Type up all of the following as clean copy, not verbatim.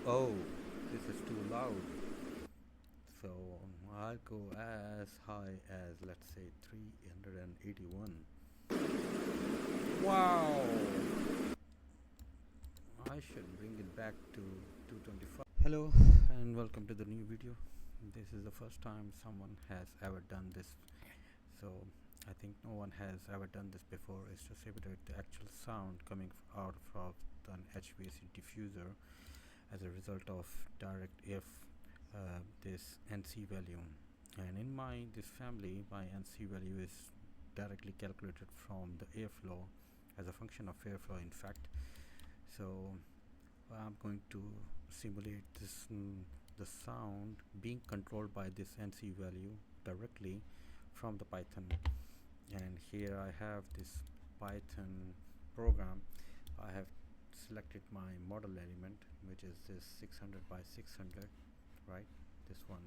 Oh, this is too loud. So I'll go as high as, let's say, 381. Wow! I should bring it back to 225. Hello and welcome to the new video. This is the first time someone has ever done this. So I think no one has ever done this before, is to simulate the actual sound coming out of an HVAC diffuser as a result of direct air this NC value. And in this family, my NC value is directly calculated from the airflow as a function of airflow, in fact. So I'm going to simulate the sound being controlled by this NC value directly from the Python. And here I have this Python program. I have selected my model element, which is this 600 by 600, right, this one.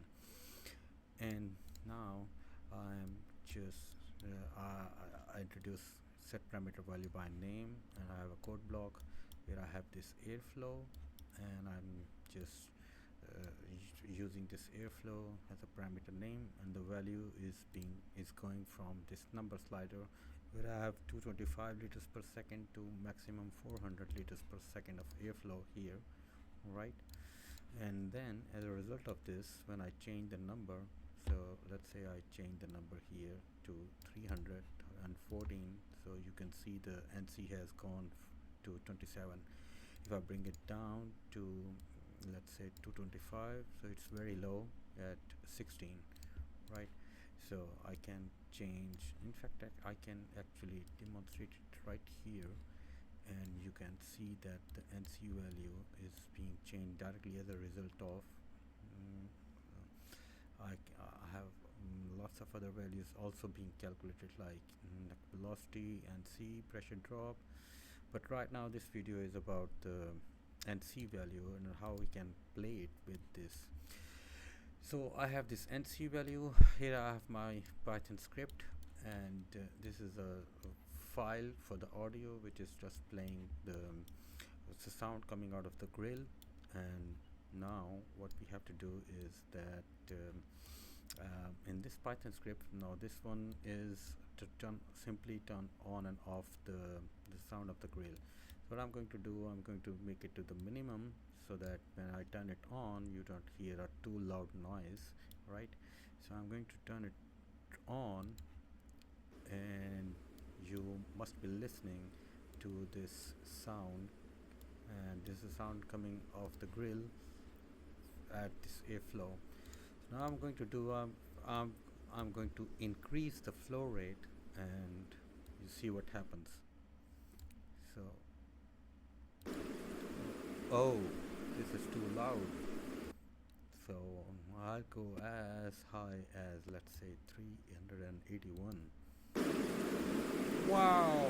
And now I'm just I introduce set parameter value by name, and I have a code block where I have this airflow, and I'm just using this airflow as a parameter name, and the value is going from this number slider where I have 225 liters per second to maximum 400 liters per second of airflow here, right? And then as a result of this, when I change the number, so let's say I change the number here to 314, so you can see the NC has gone to 27. If I bring it down to, let's say, 225, so it's very low at 16, right? So I can change, in fact I can actually demonstrate it right here, and you can see that the NC value is being changed directly as a result of I have lots of other values also being calculated, like velocity, NC, pressure drop. But right now this video is about the NC value and how we can play it with this. So I have this NC value here. I have my Python script, and this is a file for the audio, which is just playing the sound coming out of the grill. And now what we have to do is that in this Python script, now this one is to simply turn on and off the sound of the grill. So what I'm going to do, I'm going to make it to the minimum so that when I turn it on, you don't hear a too loud noise, right? So I'm going to turn it on, and you must be listening to this sound, and this is sound coming off the grill at this airflow. So now I'm going to do I'm going to increase the flow rate, and you see what happens. So oh, this is too loud. So I'll go as high as, let's say, 381. Wow!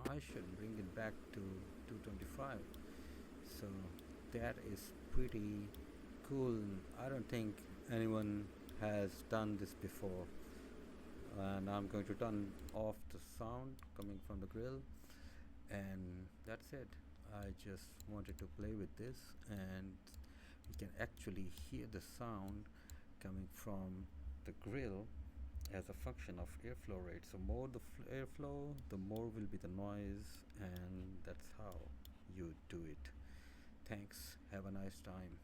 I should bring it back to 225. So that is pretty cool. I don't think anyone has done this before. And I'm going to turn off the sound coming from the grill, and that's it. I just wanted to play with this, and you can actually hear the sound coming from the grill as a function of airflow rate. So more the airflow, the more will be the noise, and that's how you do it. Thanks, have a nice time.